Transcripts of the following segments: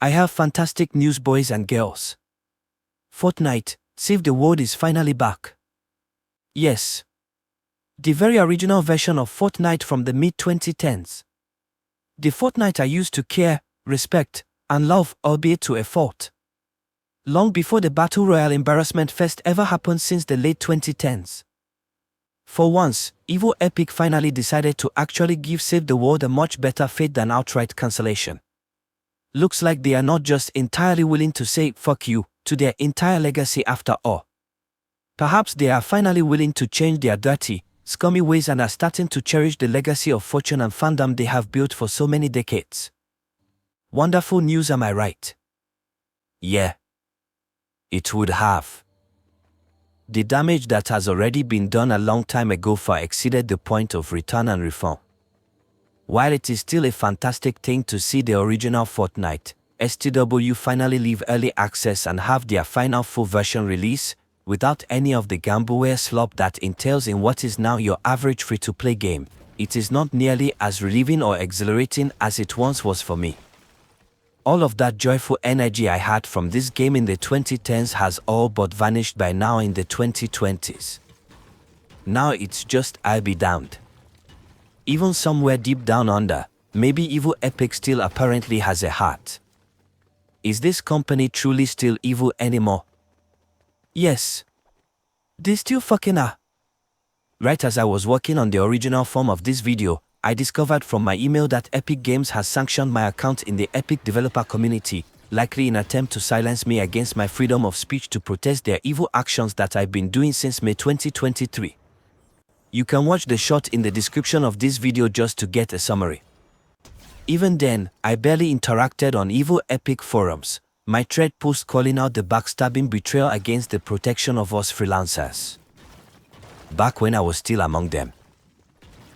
I have fantastic news, boys and girls. Fortnite, Save the World is finally back. Yes. The very original version of Fortnite from the mid-2010s. The Fortnite I used to care, respect, and love, albeit to a fault. Long before the Battle Royale embarrassment first ever happened since the late 2010s. For once, Evil Epic finally decided to actually give Save the World a much better fate than outright cancellation. Looks like they are not just entirely willing to say fuck you to their entire legacy after all. Perhaps they are finally willing to change their dirty, scummy ways and are starting to cherish the legacy of fortune and fandom they have built for so many decades. Wonderful news, am I right? Yeah. It would have. The damage that has already been done a long time ago far exceeded the point of return and reform. While it is still a fantastic thing to see the original Fortnite, STW finally leave early access and have their final full version release, without any of the gambleware slop that entails in what is now your average free-to-play game, it is not nearly as relieving or exhilarating as it once was for me. All of that joyful energy I had from this game in the 2010s has all but vanished by now in the 2020s. Now it's just I'll be damned. Even somewhere deep down under, maybe Evil Epic still apparently has a heart. Is this company truly still evil anymore? Yes. They still fucking are. Right as I was working on the original form of this video, I discovered from my email that Epic Games has sanctioned my account in the Epic developer community, likely in an attempt to silence me against my freedom of speech to protest their evil actions that I've been doing since May 2023. You can watch the short in the description of this video just to get a summary. Even then, I barely interacted on Evil Epic forums, my thread post calling out the backstabbing betrayal against the protection of us freelancers. Back when I was still among them.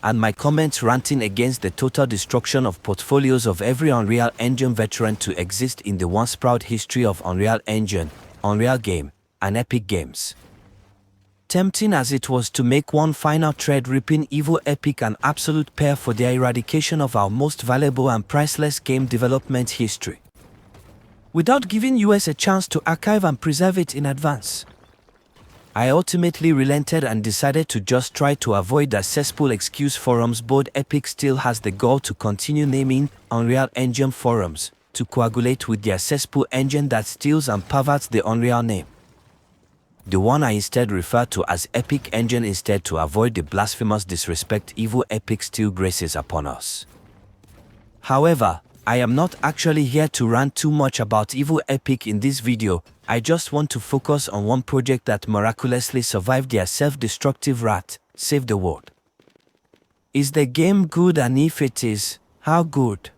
And my comments ranting against the total destruction of portfolios of every Unreal Engine veteran to exist in the once proud history of Unreal Engine, Unreal Game, and Epic Games. Tempting as it was to make one final thread ripping Evil Epic an absolute pair for their eradication of our most valuable and priceless game development history. Without giving us a chance to archive and preserve it in advance. I ultimately relented and decided to just try to avoid that cesspool excuse forums board. Epic still has the goal to continue naming Unreal Engine forums, to coagulate with their cesspool engine that steals and perverts the Unreal name. The one I instead refer to as Epic Engine instead to avoid the blasphemous disrespect Evil Epic still graces upon us. However, I am not actually here to rant too much about Evil Epic in this video. I just want to focus on one project that miraculously survived their self-destructive wrath, Save the World. Is the game good, and if it is, how good?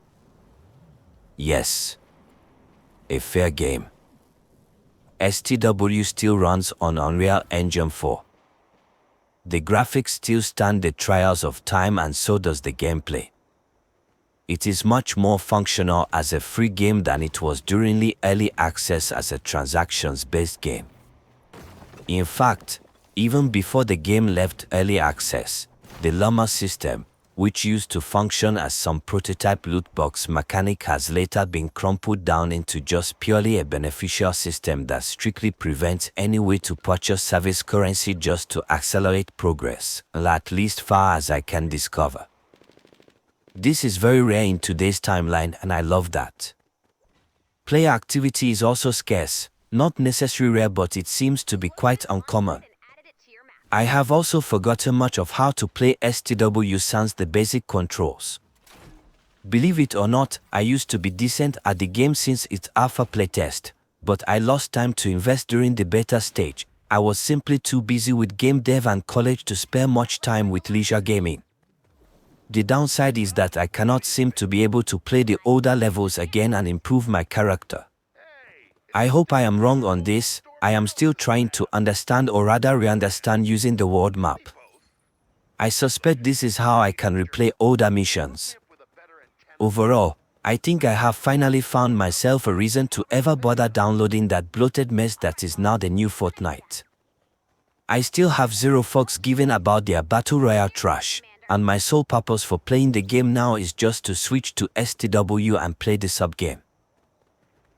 Yes. A fair game. STW still runs on Unreal Engine 4. The graphics still stand the trials of time and so does the gameplay. It is much more functional as a free game than it was during the early access as a transactions-based game. In fact, even before the game left early access, the Llama system, which used to function as some prototype loot box mechanic, has later been crumpled down into just purely a beneficial system that strictly prevents any way to purchase service currency just to accelerate progress, at least far as I can discover. This is very rare in today's timeline and I love that. Player activity is also scarce, not necessarily rare but it seems to be quite uncommon. I have also forgotten much of how to play STW sans the basic controls. Believe it or not, I used to be decent at the game since its alpha playtest, but I lost time to invest during the beta stage. I was simply too busy with game dev and college to spare much time with leisure gaming. The downside is that I cannot seem to be able to play the older levels again and improve my character. I hope I am wrong on this. I am still trying to understand or rather re-understand using the world map. I suspect this is how I can replay older missions. Overall, I think I have finally found myself a reason to ever bother downloading that bloated mess that is now the new Fortnite. I still have zero fucks given about their Battle Royale trash, and my sole purpose for playing the game now is just to switch to STW and play the sub-game.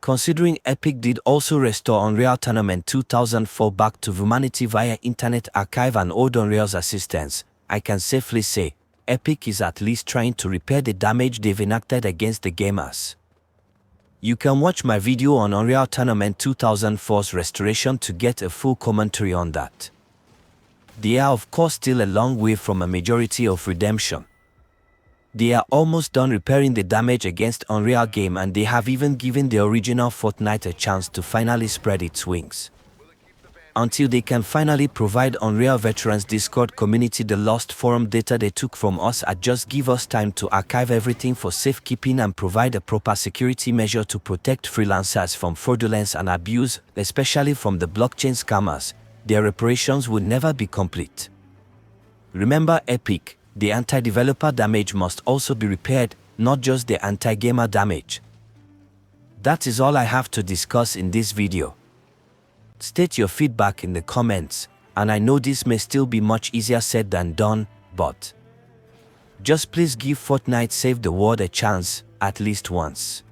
Considering Epic did also restore Unreal Tournament 2004 back to humanity via Internet Archive and old Unreal's assistance, I can safely say, Epic is at least trying to repair the damage they've enacted against the gamers. You can watch my video on Unreal Tournament 2004's restoration to get a full commentary on that. They are of course still a long way from a majority of redemption. They are almost done repairing the damage against Unreal game, and they have even given the original Fortnite a chance to finally spread its wings. Until they can finally provide Unreal Veterans Discord community the lost forum data they took from us, and just give us time to archive everything for safekeeping and provide a proper security measure to protect freelancers from fraudulence and abuse, especially from the blockchain scammers, their reparations would never be complete. Remember, Epic, the anti-developer damage must also be repaired, not just the anti-gamer damage. That is all I have to discuss in this video. State your feedback in the comments, and I know this may still be much easier said than done, but just please give Fortnite Save the World a chance, at least once.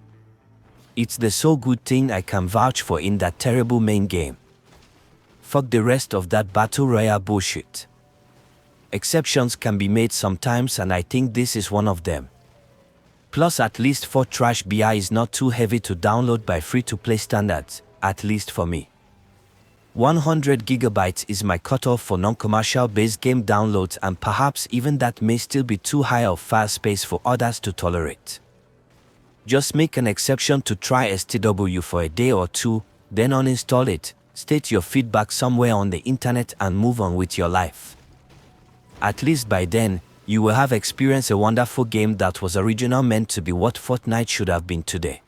It's the so good thing I can vouch for in that terrible main game. Fuck the rest of that battle royale bullshit. Exceptions can be made sometimes, and I think this is one of them. Plus, at least Fort Trash BI is not too heavy to download by free-to-play standards, at least for me. 100 GB is my cutoff for non-commercial based game downloads, and perhaps even that may still be too high of file space for others to tolerate. Just make an exception to try STW for a day or two, then uninstall it, state your feedback somewhere on the internet and move on with your life. At least by then, you will have experienced a wonderful game that was originally meant to be what Fortnite should have been today.